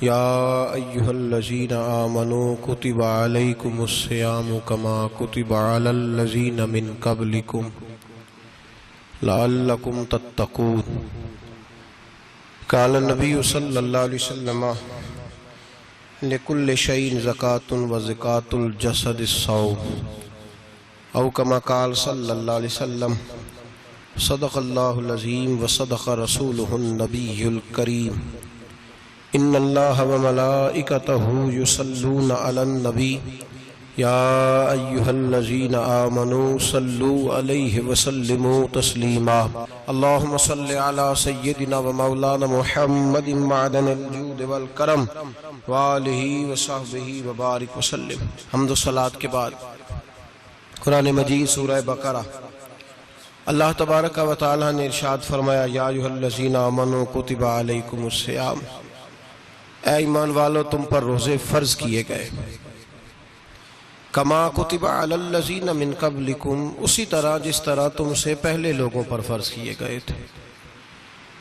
या अय्युहल्लज़ीना आमनू कुतिबा अलैकुमुस्सियामु कमा कुतिबा अलल्लज़ीना मिन क़ब्लिकुम लअल्लकुम तत्तक़ून। क़ाल नबी सल्लल्लाहु अलैहि वसल्लम लिकुल्लि शैइन ज़कातुन व ज़कातुल जसदिस्सौम औ कमा क़ाल सल्लल्लाहु अलैहि वसल्लम सदक़ल्लाहुल अज़ीम व सदक़ रसूलुहुन नबियुल करीम। इन्नल्लाह व मलाइकतहु युसल्लूना अलन नबी या अय्युहल्लज़ीना आमनू सल्लू अलैहि व सल्लिमू तस्लीमा। अल्लाहुम्मा सल्लि अला सय्यिदिना व मौलाना मुहम्मदिन मअदनिल जूद वल करम व आलिहि व सहबिहि व बारिक व सल्लिम। हम्द व सलात के बाद कुरान मजीद सूरह बकरा अल्लाह तबारक व तआला ने इरशाद फरमाया या अय्युहल्लज़ीना आमनू कुतिबा अलैकुमुस्सियाम, ऐ ईमान वालो तुम पर रोजे फर्ज किए गए। कमा कुतिबा अलल्लज़ीना मिन क़ब्लिकुम, उसी तरह जिस तरह तुमसे पहले लोगों पर फर्ज किए गए थे।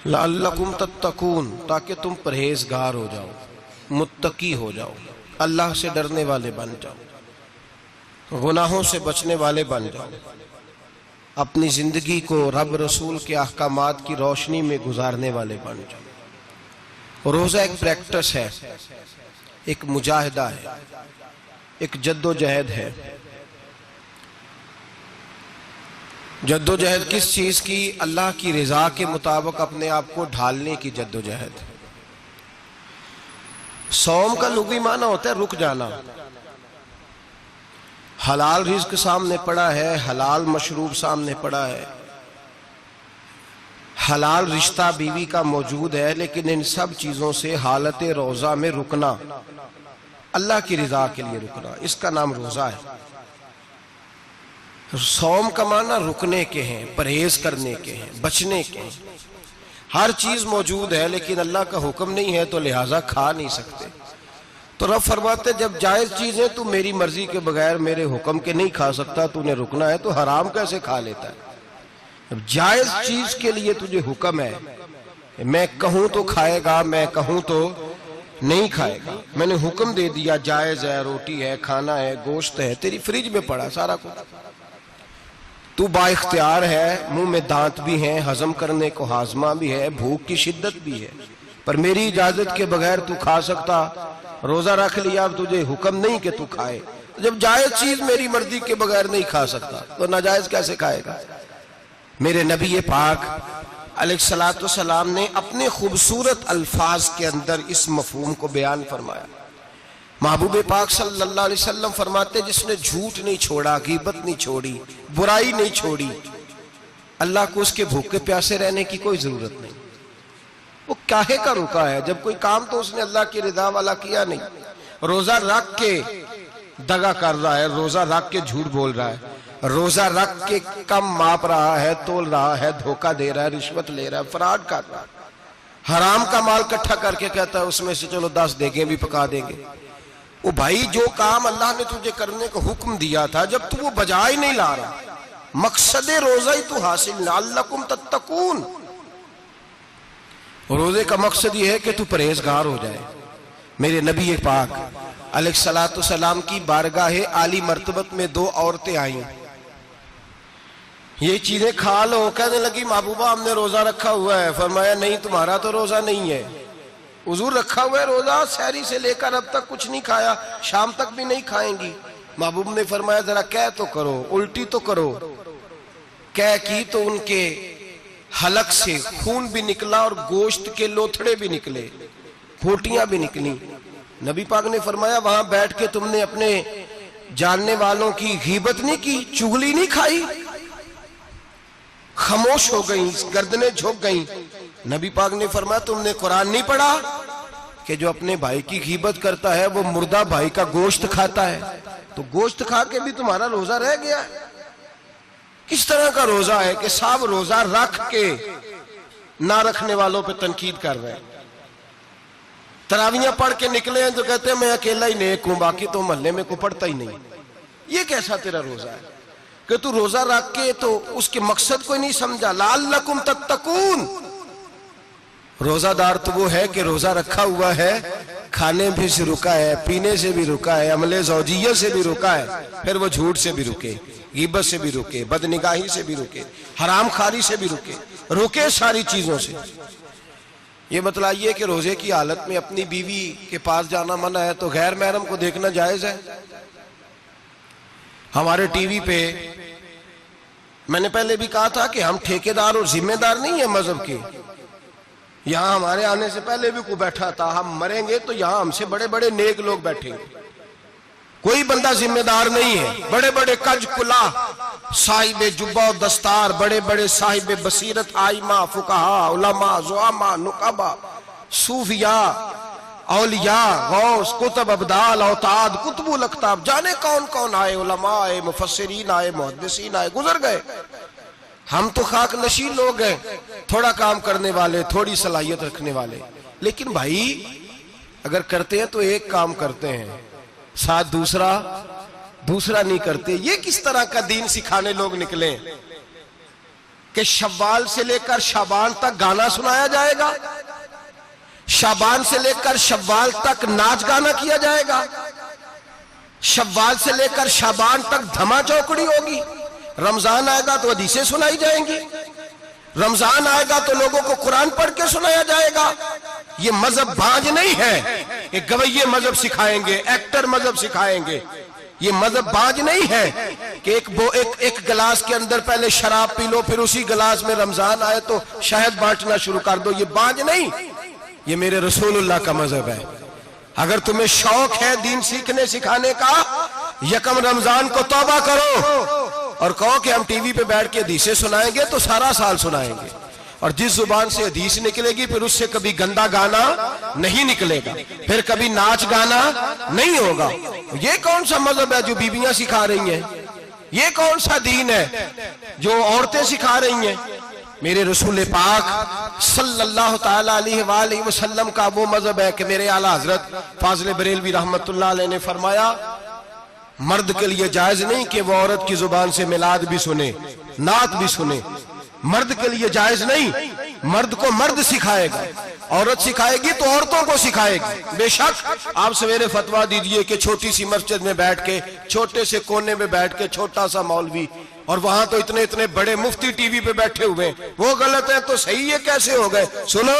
लअल्लकुम तत्तकून, ताकि तुम परहेजगार हो जाओ, मुत्तकी हो जाओ, अल्लाह से डरने वाले बन जाओ, गुनाहों से बचने वाले बन जाओ, अपनी जिंदगी को रब रसूल के अहकामात की रोशनी में गुजारने वाले बन जाओ। रोजा एक प्रैक्टिस है, एक मुजाहिदा है, एक जद्दोजहद है। जद्दोजहद किस चीज की? अल्लाह की रजा के मुताबिक अपने आप को ढालने की जद्दोजहद। सौम का लुग़वी माना होता है रुक जाना। हलाल रिज़्क सामने पड़ा है, हलाल मशरूब सामने पड़ा है, हलाल रिश्ता बीवी का मौजूद है, लेकिन इन सब चीजों से हालत रोजा में रुकना, अल्लाह की रजा के लिए रुकना, इसका नाम रोजा है। सौम का माना रुकने के हैं, परहेज करने के हैं, बचने के हैं। हर चीज मौजूद है लेकिन अल्लाह का हुक्म नहीं है तो लिहाजा खा नहीं सकते। तो रब फरमाते जब जायज चीजें तू मेरी मर्जी के बगैर मेरे हुक्म के नहीं खा सकता, तूने रुकना है, तो हराम कैसे खा लेता है? अब जायज चीज के लिए तुझे हुक्म है, मैं कहूं तो खाएगा, मैं कहूं तो नहीं खाएगा। मैंने हुक्म दे दिया, जायज है, रोटी है, खाना है, गोश्त है, तेरी फ्रिज में पड़ा सारा कुछ, तू बाइख्तियार है, मुंह में दांत भी हैं, हजम करने को हाजमा भी है, भूख की शिद्दत भी है, पर मेरी इजाजत के बगैर तू खा सकता। रोजा रख लिया, अब तुझे हुक्म नहीं कि तू खाए। तो जब जायज चीज मेरी मर्जी के बगैर नहीं खा सकता तो नाजायज कैसे खाएगा? मेरे नबी पाक अलैहिस्सलातु वस्सलाम ने अपने खूबसूरत अल्फाज के अंदर इस मफहूम को बयान फरमाया। महबूब पाक सल्लल्लाहु अलैहि वसल्लम फरमाते जिसने झूठ नहीं छोड़ा, गीबत नहीं छोड़ी, बुराई नहीं छोड़ी, अल्लाह को उसके भूखे प्यासे रहने की कोई जरूरत नहीं। वो काहे का रुका है? जब कोई काम तो उसने अल्लाह की रिदा वाला किया नहीं। रोजा रख के दगा कर रहा है, रोजा रख के झूठ बोल रहा है, रोजा रख के कम माप रहा है, तोल रहा है, धोखा दे रहा है, रिश्वत ले रहा है, फ्रॉड कर रहा है, हराम का माल इकट्ठा करके कहता है उसमें से चलो 10 देगे भी पका देंगे। वो भाई जो काम अल्लाह ने तुझे करने को हुक्म दिया था, जब तू वो बजा ही नहीं ला रहा, मकसद रोजा ही तू हासिल ना, लअल्लकुम तत्तकून। रोजे का मकसद ये है कि तू परहेजगार हो जाए। मेरे नबी पाक अलैहिस्सलातु वस्सलाम की बारगाह आली मर्तबत में 2 औरतें आई। ये चीजें खा लो, कहने लगी महबूबा हमने रोजा रखा हुआ है। फरमाया नहीं, तुम्हारा तो रोजा नहीं है, हुजूर रखा हुआ है रोजा, सहरी से लेकर अब तक कुछ नहीं खाया, शाम तक भी नहीं खाएंगी। महबूब ने फरमाया जरा कह तो करो, उल्टी तो करो। कह की तो उनके हलक से खून भी निकला और गोश्त के लोथड़े भी निकले, फोटियां भी निकली। नबी पाक ने फरमाया वहां बैठ के तुमने अपने जानने वालों की गीबत नहीं की, चुगली नहीं खाई? खामोश हो गई, गर्दनें झुक गई। नबी पाक ने फरमाया तुमने कुरान नहीं पढ़ा कि जो अपने भाई की गीबत करता है वो मुर्दा भाई का गोश्त खाता है? तो गोश्त खा के भी तुम्हारा रोजा रह गया। किस तरह का रोजा है कि सब रोजा रख के ना रखने वालों पे तनकीद कर रहे हैं। तरावियां पढ़ के निकले हैं तो कहते हैं मैं अकेला ही नेक हूं, बाकी तो मोहल्ले में कोई पढ़ता ही नहीं। ये कैसा तेरा रोजा है कि तू रोजा रख के तो उसके मकसद को नहीं समझा। लअल्लकुम तत्तकून, रोजादार तो वो है कि रोजा रखा हुआ है, खाने भी से रुका है, पीने से भी रुका है, अमले ज़ौजियत से भी रुका है, फिर वो झूठ से भी रुके, ग़ीबत से भी रुके, बदनिगाही से भी रुके, हराम खारी से भी रुके सारी चीजों से। ये बतलाइए कि रोजे की हालत में अपनी बीवी के पास जाना मना है तो गैर महरम को देखना जायज है? हमारे टीवी पे मैंने पहले भी कहा था कि हम ठेकेदार और जिम्मेदार नहीं है मजहब के। यहां हमारे आने से पहले भी कोई बैठा था, हम मरेंगे तो यहां हमसे बड़े बड़े नेक लोग बैठेंगे, कोई बंदा जिम्मेदार नहीं है। बड़े बड़े कज कुला साहिब जुब्बा और दस्तार, बड़े बड़े साहिब बसीरत, आइमा, फुकाहा, उलमा, ज़ुआमा, नुकाबा, सूफिया, औलिया, गौस, कुतुब, अब्दाल, औताद, कुतुबुल अख्ताब, जाने कौन कौन आए, उलमा आए, मुफस्सिरीन आए, मुहद्दिसीन आए, गुजर गए। हम तो खाक नशीन लोग हैं, थोड़ा काम करने वाले, थोड़ी सलाहियत रखने वाले। लेकिन भाई अगर करते हैं तो एक काम करते हैं, साथ दूसरा नहीं करते। ये किस तरह का दीन सिखाने लोग निकले कि शव्वाल से लेकर शाबान तक गाना सुनाया जाएगा, शाबान से लेकर शव्वाल तक नाच गाना किया जाएगा, शव्वाल से लेकर शाबान तक धमा चौकड़ी होगी, रमजान आएगा तो हदीसें सुनाई जाएंगी, रमजान आएगा तो लोगों को कुरान पढ़ के सुनाया जाएगा। ये मजहब बाज नहीं है, ये गवैये मजहब सिखाएंगे, एक्टर मजहब सिखाएंगे। ये मजहब बाज नहीं है कि एक गिलास के अंदर पहले शराब पी लो, फिर उसी गिलास में रमजान आए तो शहद बांटना शुरू कर दो। ये बाज नहीं, ये मेरे रसूलुल्लाह का मजहब है। अगर तुम्हें शौक है दीन सीखने सिखाने का, यकम रमजान को तौबा करो और कहो कि हम टीवी पे बैठ के हदीसें सुनाएंगे तो सारा साल सुनाएंगे, और जिस जुबान से हदीस निकलेगी फिर उससे कभी गंदा गाना नहीं निकलेगा, फिर कभी नाच गाना नहीं होगा। ये कौन सा मजहब है जो बीबियां सिखा रही हैं? ये कौन सा दीन है जो औरतें सिखा रही हैं? मेरे रसूल पाक सल्लल्लाहु ताला अलैहि वसल्लम का वो मजहब है कि मेरे आला हजरत फाजिल बरेलवी रहमतुल्लाह अलैह ने फरमाया, मर्द के लिए जायज नहीं कि वो औरत की जुबान से मिलाद भी सुने, नात भी सुने। मर्द के लिए जायज नहीं, मर्द को मर्द सिखाएगा, औरत सिखाएगी तो औरतों को सिखाएगी। बेशक आप सवेरे फतवा दीजिए कि छोटी सी मस्जिद में बैठ के, छोटे से कोने में बैठ के छोटा सा मौलवी, और वहां तो इतने इतने बड़े मुफ्ती टीवी पे बैठे हुए, वो गलत है तो सही है, कैसे हो गए? सुनो,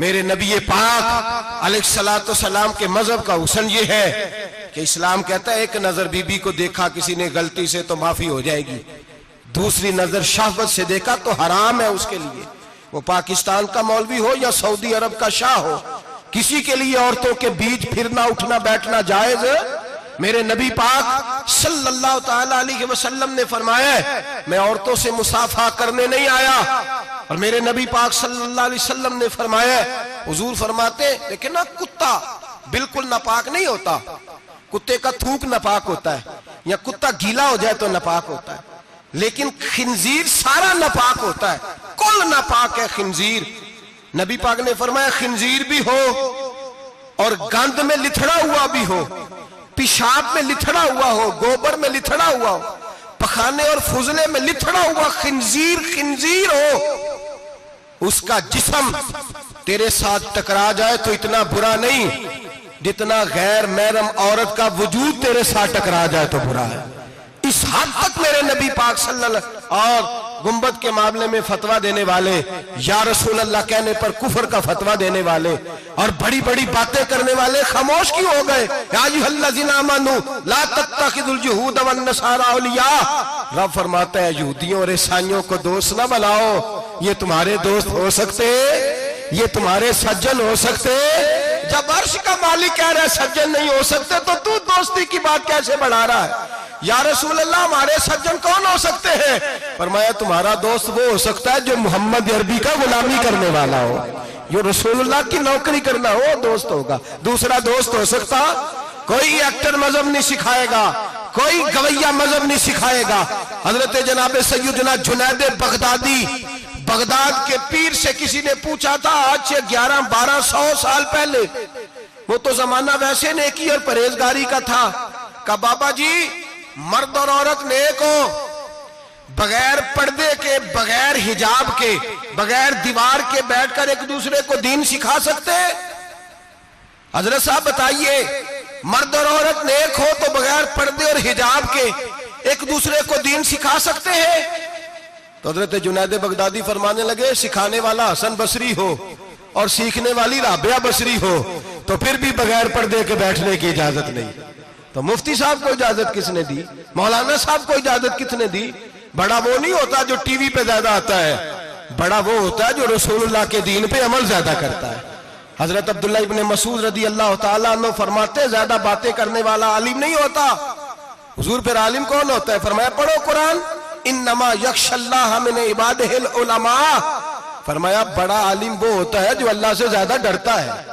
मेरे नबी पाक अलैहिस्सलातु सलाम के मजहब का हुस्न ये है कि इस्लाम कहता है एक नजर बीबी को देखा किसी ने गलती से तो माफी हो जाएगी, दूसरी नजर शहवत से देखा तो हराम है उसके लिए। वो पाकिस्तान का मौलवी हो या सऊदी अरब का शाह हो, किसी के लिए औरतों के बीच फिरना उठना बैठना जायज है? मेरे नबी पाक सल्लल्लाहु ताला अलैहि वसल्लम ने फरमाया है, मैं औरतों से मुसाफा करने नहीं आया। और मेरे नबी पाक सल्लल्लाहु अलैहि वसल्लम ने फरमाया है, हुजूर फरमाते लेकिन ना कुत्ता बिल्कुल नापाक नहीं होता, कुत्ते का थूक नापाक होता है, या कुत्ता गीला हो जाए तो नापाक होता है, लेकिन खिंजीर सारा नापाक होता है, कुल नापाक है खिंजीर। नबी पाक ने फरमाया खिंजीर भी हो और गंद में लिथड़ा हुआ भी हो, पेशाब में लिथड़ा हुआ हो, गोबर में लिथड़ा हुआ हो, पखाने और फुजले में लिथड़ा हुआ खिंजीर हो, उसका जिस्म तेरे साथ टकरा जाए तो इतना बुरा नहीं जितना गैर महरम औरत का वजूद तेरे साथ टकरा जाए तो बुरा है। इस हद तक मेरे नबी पाक सल्लल्लाहु और गुंबद के मामले में फतवा देने वाले, या रसूल अल्लाह कहने पर कुफर का फतवा देने वाले और बड़ी बड़ी बातें करने वाले खामोश क्यों हो गए? या अय्युहल्लज़ीना आमनू ला तत्तखिज़ुल यहूद वन नसारा औलिया। रब फरमाता है यहूदियों और ईसाइयों को दोस्त ना बनाओ, ये तुम्हारे दोस्त हो सकते, ये तुम्हारे सज्जन हो सकते। जब अर्श का मालिक कह रहा है सज्जन नहीं हो सकते तो तू दोस्ती की बात कैसे बढ़ा रहा है? या रसूल अल्लाह हमारे सज्जन कौन हो सकते हैं? फरमाया तुम्हारा दोस्त वो हो सकता है जो मोहम्मद अरबी का गुलामी करने वाला हो, जो रसूलुल्लाह की नौकरी करना हो दोस्त होगा। दूसरा दोस्त हो सकता? कोई एक्टर मजहब नहीं सिखाएगा, कोई गवैया मजहब नहीं सिखाएगा। हजरत जनाब सैयदना जुनैद बगदादी, बगदाद के पीर से किसी ने पूछा था आज से 1100-1200 साल पहले, वो तो जमाना वैसे नेकी और परहेजगारी का था, कहा बाबा जी मर्द और औरत नेक हो, बगैर पर्दे के, बगैर हिजाब के, बगैर दीवार के बैठकर एक दूसरे को दीन सिखा सकते? हजरत साहब बताइए, मर्द और औरत नेक हो तो बगैर पर्दे और हिजाब के एक दूसरे को दीन सिखा सकते हैं? तो हजरत जुनैद बगदादी फरमाने लगे, सिखाने वाला हसन बसरी हो और सीखने वाली राबिया बसरी हो तो फिर भी बगैर पर्दे के बैठने की इजाजत नहीं। तो मुफ्ती साहब को इजाजत किसने दी? मौलाना साहब को इजाजत किसने दी? बड़ा वो नहीं होता जो टीवी पे ज्यादा आता है, बड़ा वो होता है जो रसूलुल्लाह के दीन पे अमल ज्यादा करता है। हजरत अब्दुल्ला इब्ने मसूद रदी अल्लाह ताला अन्हु फरमाते, ज्यादा बातें करने वाला आलिम नहीं होता। हुजूर फिर आलिम कौन होता है? फरमाया, पढ़ो कुरान, इन्नमा यख्शल्लाह मिन इबादिहिल उलमा। फरमाया, बड़ा आलिम वो होता है जो अल्लाह से ज्यादा डरता है।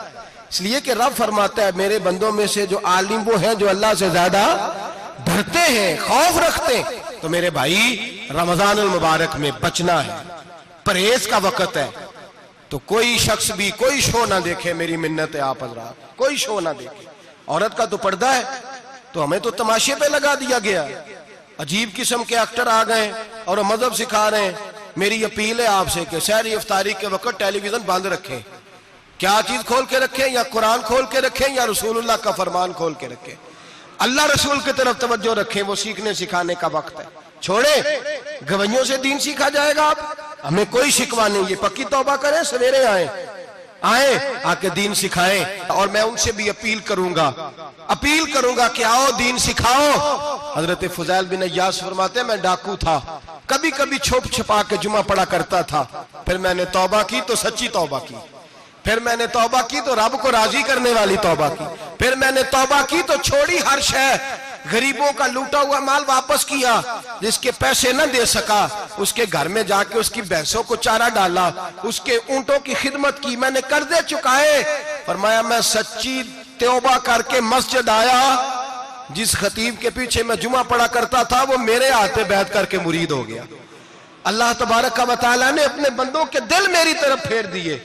इसलिए कि रब फरमाता है, मेरे बंदों में से जो आलिम वो हैं जो अल्लाह से ज्यादा डरते हैं, खौफ रखते हैं। तो मेरे भाई, रमजान अल मुबारक में बचना है, परहेज का वक्त है। तो कोई शख्स भी कोई शो ना देखे, मेरी मिन्नत है आप हजरात, कोई शो ना देखे। औरत का तो पर्दा है, तो हमें तो तमाशे पे लगा दिया गया। अजीब किस्म के एक्टर आ गए और मजहब सिखा रहे हैं। मेरी अपील है आपसे कि सहरी इफ्तारी के वक्त टेलीविजन बंद रखें। क्या चीज खोल के रखें? या कुरान खोल के रखें या रसूलुल्लाह का फरमान खोल के रखें। अल्लाह रसूल की तरफ तवज्जो रखें, वो सीखने सिखाने का वक्त है। छोड़े गवैयों से दीन सीखा जाएगा। आप हमें कोई शिकवा नहीं, ये पक्की तौबा करें, सवेरे आए आके दीन सिखाएं। और मैं उनसे भी अपील करूंगा कि आओ दीन सिखाओ। हजरत फुजैल बिन अय्यास फरमाते, मैं डाकू था, कभी कभी छुप छुपा के जुमा पढ़ा करता था, फिर मैंने तौबा की तो सच्ची तौबा की, फिर मैंने तौबा की तो रब को राजी करने वाली तौबा की, फिर मैंने तौबा की तो छोड़ी हर शय, गरीबों का लूटा हुआ माल वापस किया, जिसके पैसे न दे सका उसके घर में जाके उसकी भैंसों को चारा डाला, उसके ऊंटों की खिदमत की, मैंने कर्जे चुकाए। फरमाया, मैं सच्ची तौबा करके मस्जिद आया, जिस खतीब के पीछे मैं जुमा पढ़ा करता था वो मेरे हाथ बैठ करके मुरीद हो गया। अल्लाह तबारक व तआला ने अपने बंदों के दिल मेरी तरफ फेर दिए।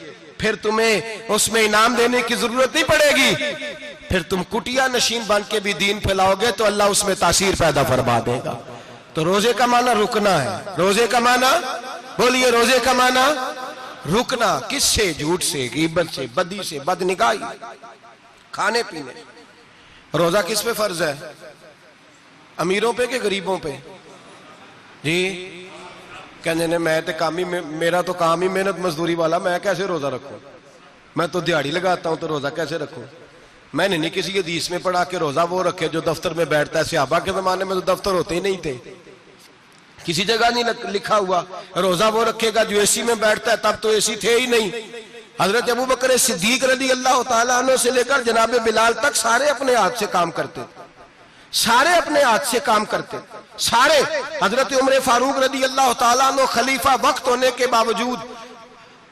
फिर तुम्हें उसमें इनाम देने की जरूरत नहीं पड़ेगी, फिर तुम कुटिया नशीन बन के भी दीन फैलाओगे तो अल्लाह उसमें तासीर पैदा फरमा देगा। तो रोजे का माना रुकना है। रोजे का माना बोलिए, रोजे का माना रुकना। किससे? झूठ से, गीबत से, बदी से, बदनिगाही, खाने पीने। रोजा किस पे फर्ज है? अमीरों पे कि गरीबों पे? जी कहने ने, मैं तो काम ही, मेरा तो काम ही मेहनत मजदूरी वाला, मैं कैसे रोजा रखूं? मैं तो दिहाड़ी लगाता हूं तो रोजा कैसे रखूं? मैंने नहीं किसी हदीस में पढ़ा कि रोजा वो रखे जो दफ्तर में बैठता है। सहाबा के जमाने में तो दफ्तर होते ही नहीं थे, किसी जगह नहीं लिखा हुआ रोजा वो रखेगा जो एसी में बैठता है, तब तो एसी थे ही नहीं। हजरत अबू बकर सिद्दीक रज़ी अल्लाह ताला अन्हु से लेकर जनाब बिलाल तक सारे अपने हाथ से काम करते, सारे अपने हाथ से काम करते, सारे। हजरत उमर फारूक रज़ी अल्लाह ताला अन्हु खलीफा वक्त होने के बावजूद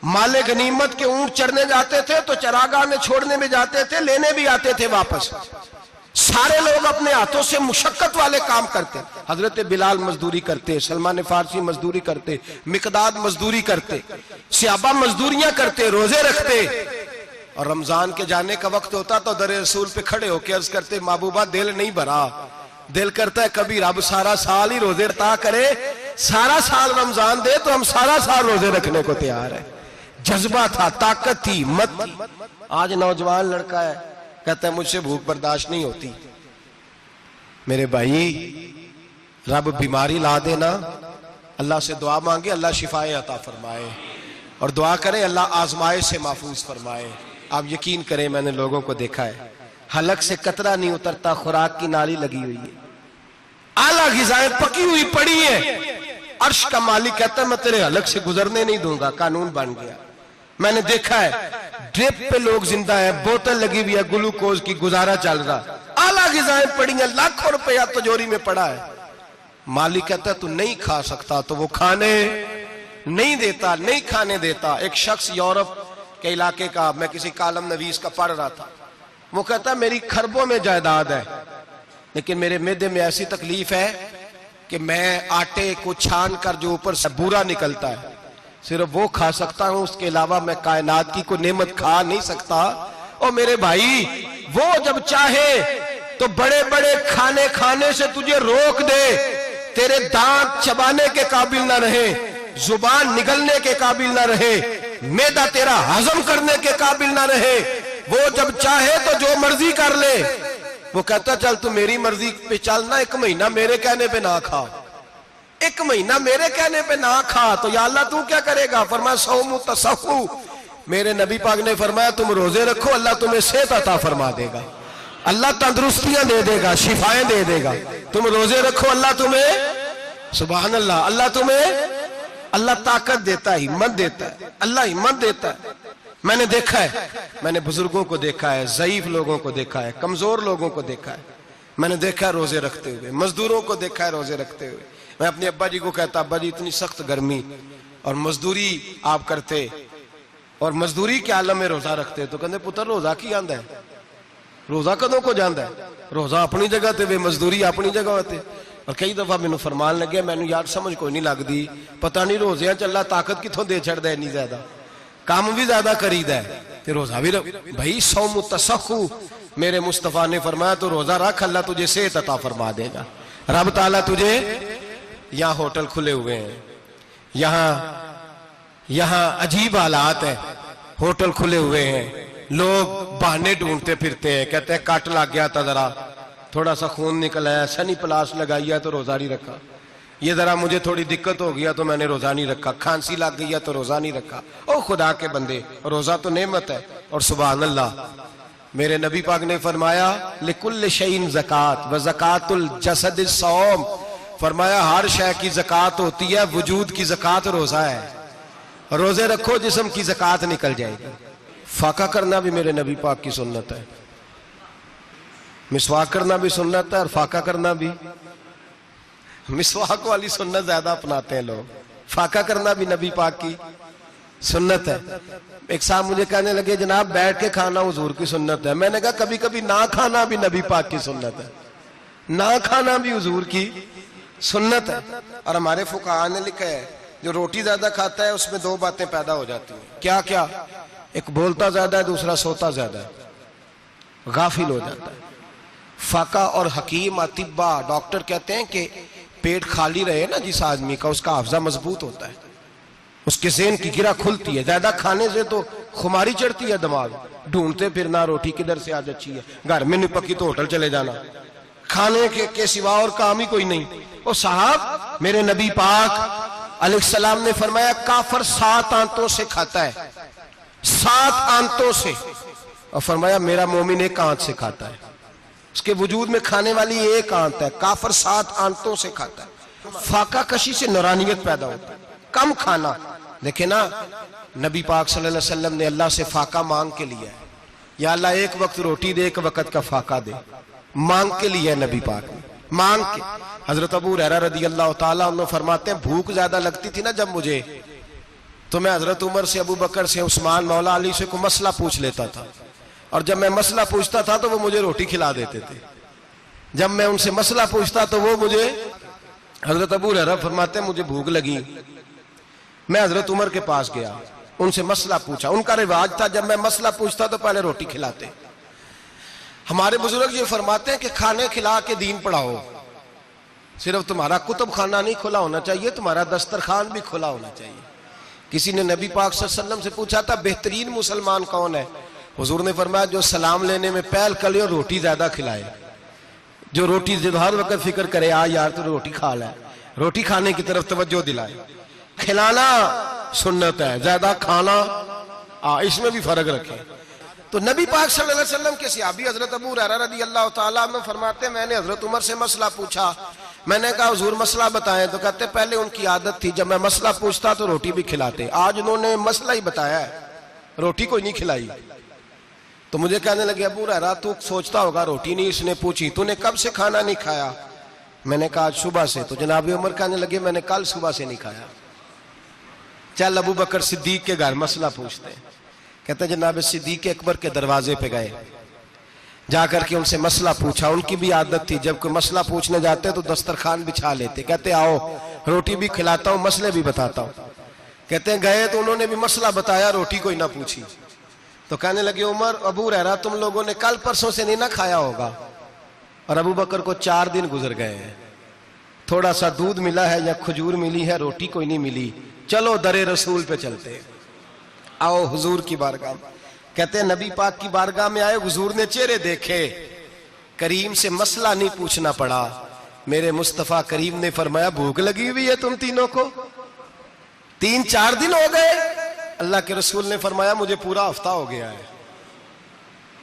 माले गनीमत के ऊंट चढ़ने जाते थे तो चरागाह में छोड़ने में जाते थे, लेने भी आते थे वापस। सारे लोग अपने हाथों से मुशक्कत वाले काम करते। हजरत बिलाल मजदूरी करते, सलमान फारसी मजदूरी करते, मिकदाद मजदूरी करते, सहाबा मजदूरियां करते, रोजे रखते। और रमजान के जाने का वक्त होता तो दर रसूल पे खड़े होकर अर्ज करते, महबूबा दिल नहीं भरा, दिल करता है कभी रब सारा साल ही रोजे ता करे, सारा साल रमजान दे तो हम सारा साल रोजे रखने को तैयार है। जज्बा था, ताकत थी, हिम्मत थी। आज नौजवान लड़का है, कहता है मुझसे भूख बर्दाश्त नहीं होती। मेरे भाई, रब बीमारी ला देना, अल्लाह से दुआ मांगे, अल्लाह शिफाए अता फरमाए, और दुआ करें अल्लाह आजमाइश से महफूज फरमाए। आप यकीन करें, मैंने लोगों को देखा है, हलक से कतरा नहीं उतरता, खुराक की नाली लगी हुई है, आला ग़िज़ाएं पकी हुई पड़ी है। अर्श का मालिक कहता है मैं तेरे हलक से गुजरने नहीं दूंगा, कानून बन गया। मैंने देखा है ड्रिप पे लोग जिंदा है, बोतल लगी हुई है ग्लूकोज की, गुजारा चल रहा, आला ग़िज़ाएं पड़ी है, लाखों रुपया तिजोरी में पड़ा है। मालिक कहता है तू नहीं खा सकता, तो वो खाने नहीं देता, नहीं खाने देता। एक शख्स यूरोप के इलाके का, मैं किसी कालम नवीस का पढ़ रहा था, वो कहता मेरी खरबों में जायदाद है, लेकिन मेरे मैदे में ऐसी तकलीफ है कि मैं आटे को छान कर जो ऊपर से बूरा निकलता है सिर्फ वो खा सकता हूं, उसके अलावा मैं कायनात की कोई नेमत खा नहीं सकता। और मेरे भाई, वो जब चाहे तो बड़े बड़े खाने खाने से तुझे रोक दे, तेरे दांत चबाने के काबिल ना रहे, जुबान निगलने के काबिल ना रहे, मैदा तेरा हजम करने के काबिल ना रहे, वो जब चाहे तो जो मर्जी कर ले। वो कहता चल तू मेरी मर्जी पे चल ना, 1 महीना मेरे कहने पे ना खा, 1 महीना मेरे कहने पे ना खा, तो या अल्लाह तू क्या करेगा? फरमाया सौमु तसहु, मेरे नबी पाक ने फरमाया तुम रोजे रखो, अल्लाह तुम्हें सेहत अता फरमा देगा, अल्लाह तंदुरुस्तियां दे देगा, शिफाएं दे देगा। तुम रोजे रखो, अल्लाह तुम्हें, सुभान अल्लाह, अल्लाह तुम्हें, अल्लाह ताकत देता है, हिम्मत देता है, अल्लाह हिम्मत देता है। मैंने देखा है, मैंने बुजुर्गों को देखा है, ज़ईफ लोगों को देखा है, कमजोर लोगों को देखा है, मैंने देखा है रोजे रखते हुए, मजदूरों को देखा है रोजे रखते हुए। मैं अपने अब्बा जी को कहता, अब्बा जी इतनी सख्त गर्मी और मजदूरी आप करते और मजदूरी के आलम में रोजा रखते, तो कहते पुत्र रोजा की आंदा है, रोजा कदों को जाता है, रोजा अपनी जगह ते वे मजदूरी अपनी जगह होते। और कई दफा मैनू फरमान लगे, मैनू यार समझ कोई नहीं लगती, पता नहीं रोजिया च अल्लाह ताकत कितों दे छड़दा है, इन्नी ज्यादा काम भी ज्यादा करीदा है ते रोजा भी भाई सौमु तसहु, मेरे मुस्तफा ने फरमाया तो रोजा रख, अल्लाह तुझे सेहत अता फरमा देगा। रब ताला तुझे, यहाँ होटल खुले हुए हैं, यहाँ अजीब हालात है, होटल खुले हुए हैं, लोग बहाने ढूंढते फिरते हैं, कहते हैं कट लग गया था, जरा थोड़ा सा खून निकल आया, सनी प्लास लगाई है तो रोजा नहीं रखा, ये जरा मुझे थोड़ी दिक्कत हो गया तो मैंने रोजा नहीं रखा, खांसी लग गई है तो रोजा नहीं रखा। ओ खुदा के बंदे, रोजा तो नेमत है। और सुभान अल्लाह, मेरे नबी पाक ने फरमाया लिकुल्ल शैइन ज़कात व ज़कातुल जसद सौम, फरमाया हर शय की ज़कात होती है, वजूद की ज़कात रोजा है, रोजे रखो जिस्म की ज़कात निकल जाएगी। फाका करना भी मेरे नबी पाक की सुन्नत है, मिसवाक करना भी सुन्नत है और फाका करना भी। मिसवाक वाली सुन्नत ज्यादा अपनाते हैं लोग, फाका करना भी नबी पाक की सुन्नत है। एक साहब मुझे कहने लगे जनाब बैठ के खाना हुजूर की सुन्नत है, मैंने कहा कभी कभी ना खाना भी नबी पाक की सुन्नत है, ना खाना भी हुजूर की सुन्नत है। और हमारे फुकाहा ने लिखा है जो रोटी ज्यादा खाता है उसमें 2 बातें पैदा हो जाती हैं, क्या क्या? एक बोलता ज्यादा है, दूसरा सोता ज्यादा है, गाफिल हो जाता है। फाका और हकीम अतिब्बा डॉक्टर कहते हैं कि पेट खाली रहे ना जिस आदमी का, उसका हाफजा मजबूत होता है, उसके ज़हन की गिरा खुलती है। ज्यादा खाने से तो खुमारी चढ़ती है, दिमाग ढूंढते फिरना रोटी किधर से आज अच्छी है, घर में नहीं पकी तो होटल चले जाना, खाने के सिवा और काम ही कोई नहीं। ओ साहब, मेरे नबी पाक अलैहिस्सलाम ने फरमाया काफर 7 आंतों से खाता है, 7 आंतों से, और फरमाया मेरा मोमिन 1 आंत से खाता है, उसके वजूद में खाने वाली 1 आंत है, काफर 7 आंतों से खाता है। फाका कशी से नूरानियत पैदा होता है, कम खाना। देखे ना, नबी पाक सल्लल्लाहु अलैहि वसल्लम ने अल्लाह से फाका मांग के लिया है, या अल्लाह 1 वक्त रोटी दे, 1 वक्त का फाका दे, मांग के लिया है नबी पाक ने, मांग के। हजरत अबू हुरैरा रदी अल्लाह ताला अन्हु फरमाते हैं भूख ज्यादा लगती थी ना जब मुझे, तो मैं हजरत उमर से, अबू बकर से, उस्मान, मौला अली से कोई मसला पूछ लेता था, और जब मैं मसला पूछता था तो वो मुझे रोटी खिला देते थे। जब मैं उनसे मसला पूछता तो वो मुझे, हजरत अबू हुरैरा फरमाते हैं मुझे भूख लगी, मैं हजरत उमर के पास गया, उनसे मसला पूछा। उनका रिवाज था जब मैं मसला पूछता तो पहले रोटी खिलाते। हमारे बुजुर्ग ये फरमाते हैं कि खाने खिला के दीन पढ़ाओ, सिर्फ तुम्हारा कुतुब खाना नहीं खुला होना चाहिए, तुम्हारा दस्तरखान भी खुला होना चाहिए। किसी ने नबी पाक सल्लल्लाहु अलैहि वसल्लम से पूछा था बेहतरीन मुसलमान कौन है, हुजूर ने फरमाया जो सलाम लेने में पहल करे और रोटी ज्यादा खिलाए, जो रोटी जब हर वक्त फिक्र करे आ यार तो रोटी खा ले, रोटी खाने की तरफ तवज्जो दिलाए। खिलाना सुन्नत है, ज्यादा खाना इसमें भी फर्क रखे। तो नबी पाक सल्लल्लाहु अलैहि वसल्लम के सहाबी हजरत अबू हुरैरा रज़ी अल्लाह ताला अन्हु फरमाते मैंने हजरत उमर से मसला पूछा, मैंने कहा हुजूर मसला बताएं, तो कहते पहले उनकी आदत थी जब मैं मसला पूछता तो रोटी भी खिलाते, आज उन्होंने मसला ही बताया है, रोटी कोई नहीं खिलाई। तो मुझे कहने लगे अबू हुरैरा तू सोचता होगा रोटी नहीं इसने पूछी, तूने कब से खाना नहीं खाया? मैंने कहा आज सुबह से। तो जनाब उमर कहने लगे मैंने कल सुबह से नहीं खाया। चल अबू बकर सिद्दीक के घर मसला पूछते हैं। कहते जनाब सिद्दीक अकबर के दरवाजे पे गए, जाकर के उनसे मसला पूछा। उनकी भी आदत थी जब कोई मसला पूछने जाते तो दस्तरखान बिछा लेते, कहते आओ रोटी भी खिलाता हूँ मसले भी बताता हूँ। कहते हैं गए तो उन्होंने भी मसला बताया, रोटी कोई ना पूछी। तो कहने लगे उमर अबू हुरैरा तुम लोगों ने कल परसों से नहीं ना खाया होगा। और अबू बकर को 4 दिन गुजर गए हैं, थोड़ा सा दूध मिला है या खजूर मिली है, रोटी कोई नहीं मिली। चलो दरे रसूल पे चलते, आओ हुजूर की बारगाह। कहते हैं नबी पाक की बारगाह में आए, हुजूर ने चेहरे देखे, करीम से मसला नहीं पूछना पड़ा। मेरे मुस्तफा करीम ने फरमाया भूख लगी हुई है तुम तीनों को? 3-4 दिन हो गए। अल्लाह के रसूल ने फरमाया मुझे पूरा हफ्ता हो गया है।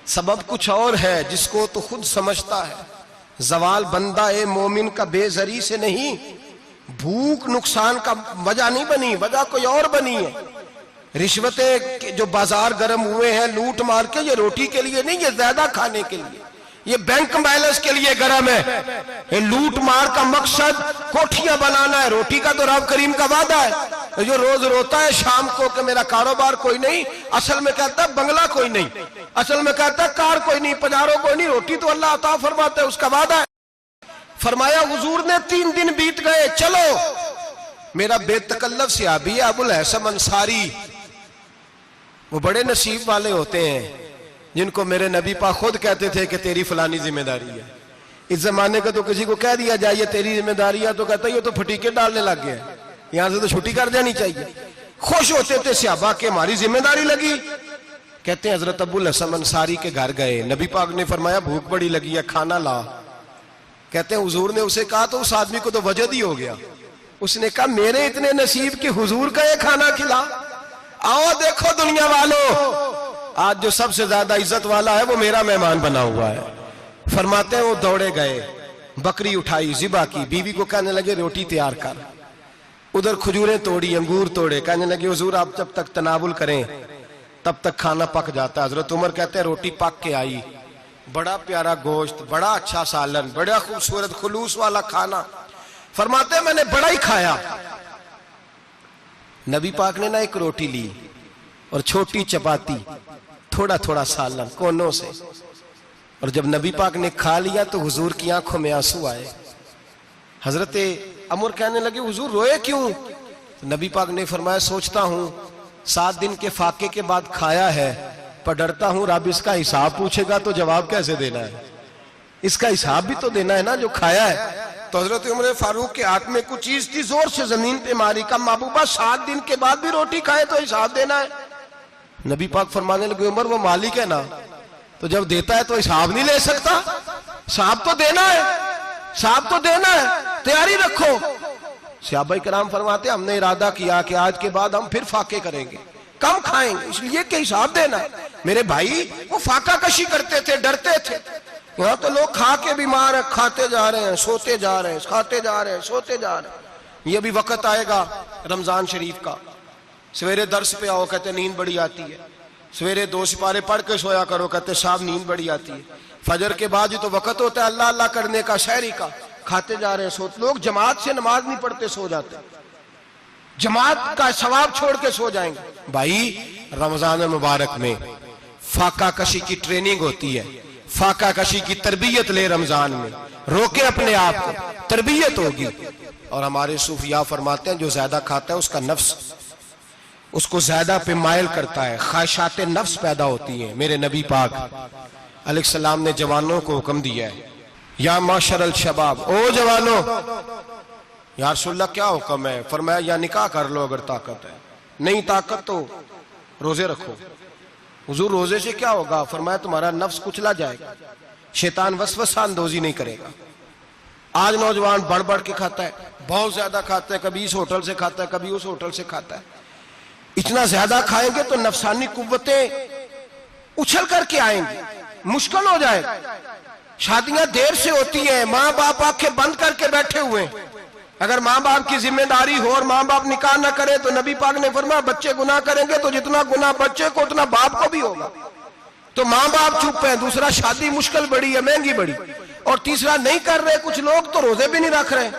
सबब कुछ और है जिसको तो खुद समझता है। जवाल बंदा ए मोमिन का बेजरी से नहीं, भूख नुकसान का वजह नहीं बनी, वजह कोई और बनी है। रिश्वतें जो बाजार गर्म हुए हैं लूट मार के, ये रोटी के लिए नहीं, ये ज्यादा खाने के लिए, ये बैंक बैलेंस के लिए गर्म है। ये लूट मार का मकसद कोठियां बनाना है, रोटी का तो रब करीम का वादा है। जो रोज रोता है शाम को कि मेरा कारोबार कोई नहीं, असल में कहता है बंगला कोई नहीं, असल में कहता है कार कोई नहीं, पजारो कोई नहीं, रोटी तो अल्लाह अता फरमाता है, उसका वादा है। फरमाया हुजूर ने 3 दिन बीत गए, चलो। मेरा बेतकल्लफ सहाबी है अबुल हसन अंसारी, वो बड़े नसीब वाले होते हैं जिनको मेरे नबी पाक खुद कहते थे कि तेरी फलानी जिम्मेदारी है। इस जमाने का तो किसी को कह दिया जाए ये तेरी जिम्मेदारी है तो कहता है ये तो फटीके डालने लग गया, यहां से तो छुट्टी कर जानी चाहिए। खुश होते थे सहाबा के हमारी जिम्मेदारी लगी। कहते हैं हजरत अबुल हसन अंसारी के घर गए, नबी पाक ने फरमाया भूख बड़ी लगी है, खाना ला। कहते हैं हुजूर ने उसे कहा तो उस आदमी को तो वजद ही हो गया। उसने कहा मेरे इतने नसीब कि हुजूर का ये खाना खिला। आओ देखो दुनिया वालों, आज जो सबसे ज्यादा इज्जत वाला है वो मेरा मेहमान बना हुआ है। फरमाते हैं वो दौड़े गए, बकरी उठाई, जिबा की, बीवी को कहने लगे रोटी तैयार कर। उधर खजूरें तोड़ी, अंगूर तोड़े, कहने लगे हुजूर आप जब तक तनावुल करें तब तक खाना पक जाता है। हजरत उमर कहते हैं रोटी पक के आई, बड़ा प्यारा गोश्त, बड़ा अच्छा सालन, बड़ा खूबसूरत खुलूस वाला खाना। फरमाते हैं मैंने बड़ा ही खाया। नबी पाक ने ना एक रोटी ली और छोटी चपाती, थोड़ा थोड़ा सालन कोनों से, और जब नबी पाक ने खा लिया तो हुजूर की आंखों में आंसू आए। हजरत अमर कहने लगे हुजूर रोए क्यों? तो नबी पाक ने फरमाया सोचता हूं 7 दिन के फाके के बाद खाया है, पर डरता हूं रब इसका हिसाब पूछेगा तो जवाब कैसे देना है, इसका हिसाब भी तो देना है ना जो खाया है। तो हजरत उमर फारूक के हाथ में कुछ चीज थी, जोर से जमीन पे मारी, का महबूबा 7 दिन के बाद भी रोटी खाए तो हिसाब देना है। नबी पाक फरमाने लगे उमर वो मालिक है ना, तो जब देता है तो हिसाब नहीं ले सकता, हिसाब तो देना है, हिसाब तो देना है, तैयारी रखो। सहाबाए किराम फरमाते हमने इरादा किया कि आज के बाद हम फिर फाके करेंगे, कम खाएंगे, इसलिए कि हिसाब देना है। मेरे भाई वो फाका कशी करते थे, डरते थे। यहाँ तो लोग खा के बीमार है, खाते जा रहे हैं, सोते जा रहे हैं, खाते जा रहे हैं, सोते जा रहे हैं। ये भी वक्त आएगा रमजान शरीफ का, सवेरे दर्स पे आओ कहते नींद बड़ी आती है, सवेरे 2 सिपारे पढ़ के सोया करो कहते साहब नींद बड़ी आती है। फजर के बाद ही तो वक्त होता है अल्लाह अल्लाह करने का, शहरी का, खाते जा रहे हैं, सोते। लोग जमात से नमाज नहीं पढ़ते, सो जाते, जमात का सवाब छोड़ के सो जाएंगे। भाई रमजान मुबारक में फाका कशी की ट्रेनिंग होती है, फाका कशी की तरबियत ले, रमजान में रोके अपने आप को, तरबियत होगी। और हमारे सूफिया फरमाते हैं जो ज्यादा खाता है उसका नफ्स उसको ज्यादा पे मायल करता है, ख्वाहिशात नफ्स पैदा होती हैं। मेरे नबी पाक अलैहिस्सलाम ने जवानों को हुक्म दिया है, या माशरल शबाब, ओ जवानों। या रसूलल्लाह क्या हुक्म है? फरमाया या निकाह कर लो अगर ताकत है, नहीं ताकत तो रोजे रखो। हुजूर रोजे से क्या होगा? फरमाया तुम्हारा नफ्स कुचला जाएगा, शैतान वसवसा अंदोजी नहीं करेगा। आज नौजवान बढ़ बढ़ के खाता है, बहुत ज्यादा खाता है, कभी इस होटल से खाता है, कभी उस होटल से खाता है। इतना ज्यादा खाएंगे तो नफसानी कुव्वतें उछल करके आएंगी, मुश्किल हो जाएगा। शादियां देर से होती हैं, माँ बाप आंखें बंद करके बैठे हुए हैं। अगर माँ बाप की जिम्मेदारी हो और माँ बाप निकाह ना करे तो नबी पाक ने फरमाया बच्चे गुनाह करेंगे तो जितना गुनाह बच्चे को उतना बाप को भी होगा। तो माँ बाप चुप है, दूसरा शादी मुश्किल बड़ी है, महंगी बड़ी, और तीसरा नहीं कर रहे कुछ लोग तो रोजे भी नहीं रख रहे।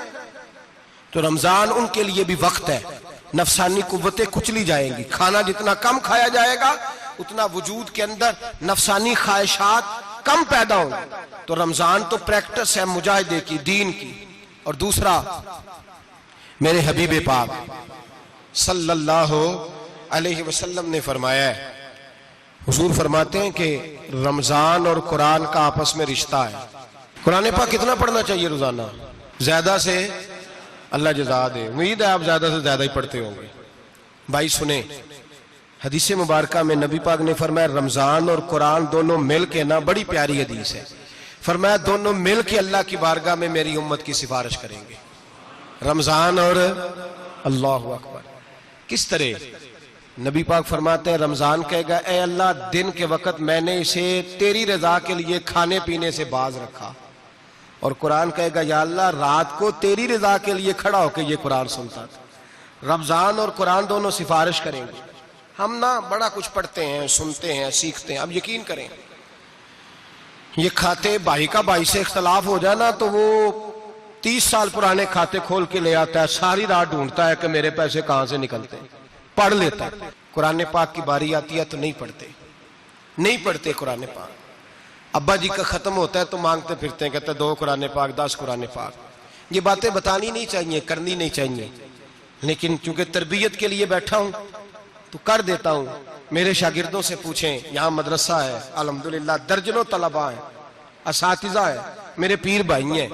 तो रमजान उनके लिए भी वक्त है, नफसानी कुव्वतें कुचली जाएंगी। खाना जितना कम खाया जाएगा उतना वजूद के अंदर नफसानी ख्वाहिशात कम पैदा होंगे। तो रमजान तो प्रैक्टिस है मुजाहिदे की, दीन की। और दूसरा मेरे हबीब पाक सल्लल्लाहु अलैहि वसल्लम ने फरमाया है, हुजूर फरमाते हैं कि रमजान और कुरान का आपस में रिश्ता है। कुरान पाक कितना पढ़ना चाहिए रोजाना? ज्यादा से अल्लाह जज़ा दे, उम्मीद है आप ज्यादा से ज्यादा ही पढ़ते होंगे। भाई सुने, हदीस मुबारका में नबी पाक ने फरमाया रमजान और कुरान दोनों मिल के ना, बड़ी प्यारी हदीस है, फरमाया दोनों मिल के अल्लाह की बारगाह में मेरी उम्मत की सिफारिश करेंगे, रमजान और अल्लाहु अकबर। किस तरह? नबी पाक फरमाते हैं रमजान कहेगा ए अल्लाह दिन के वक्त मैंने इसे तेरी रजा के लिए खाने पीने से बाज रखा, और कुरान कहेगा या अल्लाह रात को तेरी रजा के लिए खड़ा होकर ये कुरान सुनता था। रमजान और कुरान दोनों सिफारिश करेंगे। हम ना बड़ा कुछ पढ़ते हैं, सुनते हैं, सीखते हैं। अब यकीन करें ये खाते भाई का भाई से इख्तलाफ हो जाए ना तो वो 30 साल पुराने खाते खोल के ले आता है, सारी रात ढूंढता है कि मेरे पैसे कहां से निकलते हैं, पढ़ लेता है। कुरान पाक की बारी आती है तो नहीं पढ़ते कुरान पाक। अब्बा जी का खत्म होता है तो मांगते फिरते हैं, कहते 2 कुरान पाक 10 कुरान पाक। ये बातें बतानी नहीं चाहिए, करनी नहीं चाहिए, लेकिन चूंकि तरबियत के लिए बैठा हूं तो कर देता हूं। मेरे शागिर्दों से पूछें, यहाँ मदरसा है अल्हम्दुलिल्लाह, दर्जनों तलबा है, असातिज़ा है, मेरे पीर भाई हैं,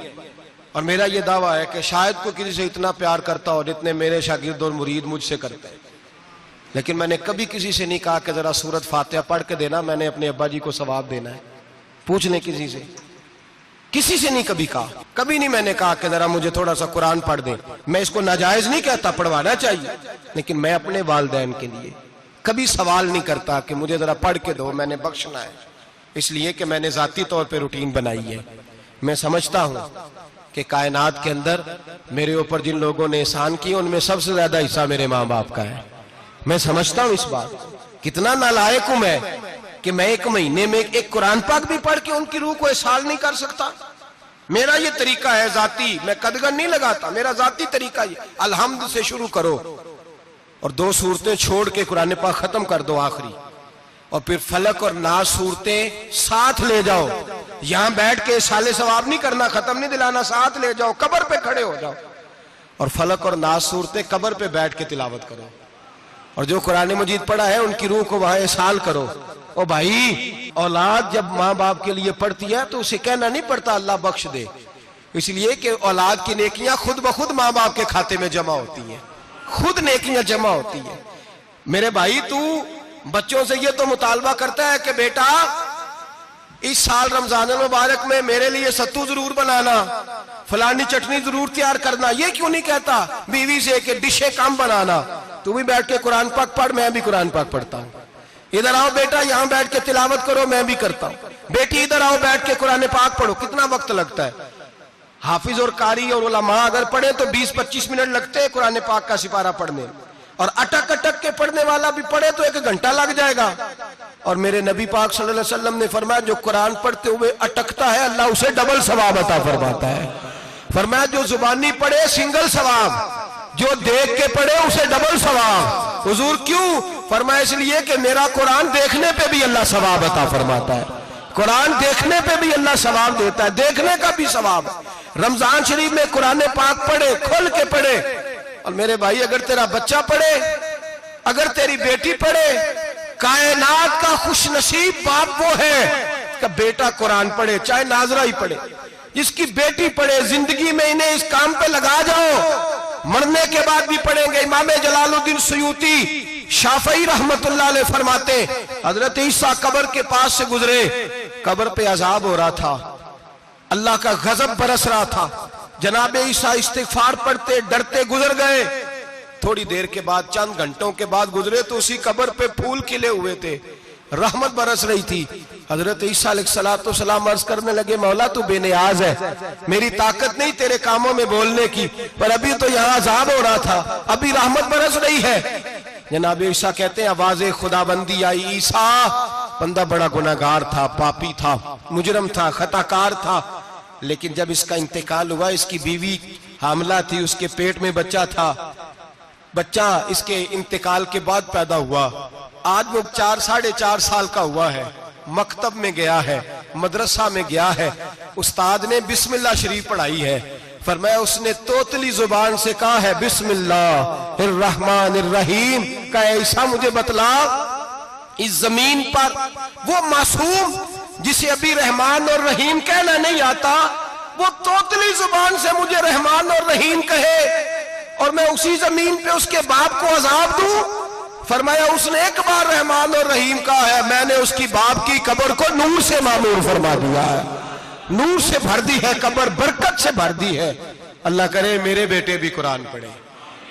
और मेरा ये दावा है कि शायद कोई किसी से इतना प्यार करता हो जितने मेरे शागिर्द और मुरीद मुझसे करते हैं। लेकिन मैंने कभी किसी से नहीं कहा कि जरा सूरत फातिहा पढ़ के देना, मैंने अपने अब्बा जी को सवाब देना है। पूछ लें किसी से नहीं कभी कहा, कभी नहीं मैंने कहा कि जरा मुझे थोड़ा सा कुरान पढ़ दें। मैं इसको नाजायज नहीं कहता, पढ़वाना चाहिए, लेकिन मैं अपने वालिदैन के लिए कभी सवाल नहीं करता कि मुझे जरा पढ़ के दो, मैंने बख्शना है, इसलिए कि मैंने जाती तौर पे रूटीन बनाई है। मैं समझता हूं कि कायनात के अंदर मेरे ऊपर जिन लोगों ने एहसान किए उनमें सबसे ज्यादा हिस्सा मेरे माँ बाप का है। मैं समझता हूं इस बात, कितना नालायक हूं मैं कि मैं 1 महीने में एक कुरान पाक भी पढ़ के उनकी रूह को एहसाल नहीं कर सकता। मेरा ये तरीका है जाती, मैं कदगन नहीं लगाता, मेरा जाती तरीका ये, अलहम्द से शुरू करो और 2 सूरतें छोड़ के कुरान पाक खत्म कर दो आखिरी, और फिर फलक और नास सूरतें साथ ले जाओ। यहां बैठ के साले सवाब नहीं करना, खत्म नहीं दिलाना, साथ ले जाओ, कब्र पे खड़े हो जाओ और फलक और नास सूरतें कब्र पे बैठ के तिलावत करो, और जो कुरान मजीद पढ़ा है उनकी रूह को वहां एहसाल करो। ओ भाई, औलाद जब माँ बाप के लिए पढ़ती है तो उसे कहना नहीं पड़ता अल्लाह बख्श दे, इसलिए कि औलाद की नेकियां खुद ब खुद माँ बाप के खाते में जमा होती हैं, खुद नेकियां जमा होती है। मेरे भाई, तू बच्चों से ये तो मुतालबा करता है कि बेटा इस साल रमजान मुबारक में मेरे लिए सत्तू जरूर बनाना, फलानी चटनी जरूर तैयार करना, ये क्यों नहीं कहता बीवी से कि डिशे कम बनाना? तू भी बैठ के कुरान पाक पढ़, मैं भी कुरान पाक पढ़ता हूँ। इधर आओ बेटा, यहाँ बैठ के तिलावत करो, मैं भी करता हूँ। बेटी इधर आओ, बैठ के कुरान पाक पढ़ो। कितना वक्त लगता है? हाफिज और कारी और उलमा अगर पढ़े तो 20-25 मिनट लगते हैं कुरान पाक का सिपारा पढ़ने, और अटक अटक के पढ़ने वाला भी पढ़े तो 1 घंटा लग जाएगा। और मेरे नबी पाक सल्लल्लाहु अलैहि वसल्लम ने फरमाया जो कुरान पढ़ते हुए अटकता है अल्लाह उसे डबल सवाब अता फरमाता है। फरमाया जो जुबानी पढ़े सिंगल सवाब, जो देख के पढ़े उसे डबल सवाब। हुजूर क्यों? फरमाया इसलिए कि मेरा कुरान देखने पे भी अल्लाह सवाब अता फरमाता है, कुरान देखने पे भी अल्लाह सवाब देता है, देखने का भी सवाब। रमजान शरीफ में कुरान पाक पढ़े, खोल के पढ़े। और मेरे भाई, अगर तेरा बच्चा पढ़े, अगर तेरी बेटी पढ़े, कायनात का खुशनसीब बाप वो है कि बेटा कुरान पढ़े, चाहे नाजरा ही पढ़े, जिसकी बेटी पढ़े। जिंदगी में इन्हें इस काम पे लगा जाओ, मरने के बाद भी पढ़ेंगे। इमाम जलालुद्दीन सुयूती शाफई रहमतुल्लाह अलैह फरमाते, हजरत ईसा कब्र के पास से गुजरे, कब्र पे अजाब हो रहा था, अल्लाह का गजब बरस रहा था। जनाबे ईसा इस्तिगफार पढ़ते डरते गुजर गए। थोड़ी देर के बाद, चंद घंटों के बाद गुजरे तो उसी कब्र पे फूल खिले हुए थे, रहमत बरस रही थी। हजरत ईसा अलैहिस्सलाम अर्ज करने लगे, मौला तू बेनियाज है, मेरी ताकत नहीं तेरे कामों में बोलने की, पर अभी तो यहाँ अजाब हो रहा था, अभी रहमत बरस रही है। जनाब ईसा कहते हैं आवाज़े खुदाबंदी आई, ईसा बंदा बड़ा गुनाहगार था, पापी था, मुजरम था, खताकार था, लेकिन जब इसका इंतकाल हुआ, इसकी बीवी हामला थी, उसके पेट में बच्चा था, बच्चा इसके इंतकाल के बाद पैदा हुआ। आज वो 4-4.5 साल का हुआ है, मकतब में गया है, मदरसा में गया है, उस्ताद ने बिस्मिल्लाह शरीफ पढ़ाई है। फरमाया उसने तोतली जुबान से कहा है बिस्मिल्लाहिर्रहमानिर्रहीम का, ऐसा मुझे बतला इस जमीन पर वो मासूम जिसे अभी रहमान और रहीम कहना नहीं आता, वो तोतली जुबान से मुझे रहमान और रहीम कहे और मैं उसी जमीन पे उसके बाप को अजाब दूं। फरमाया उसने एक बार रहमान और रहीम कहा है, मैंने उसकी बाप की कब्र को नूर से मामूर फरमा दिया है, नूर से भर दी है कब्र, बरकत से भर दी है। अल्लाह करे मेरे बेटे भी कुरान पढ़े,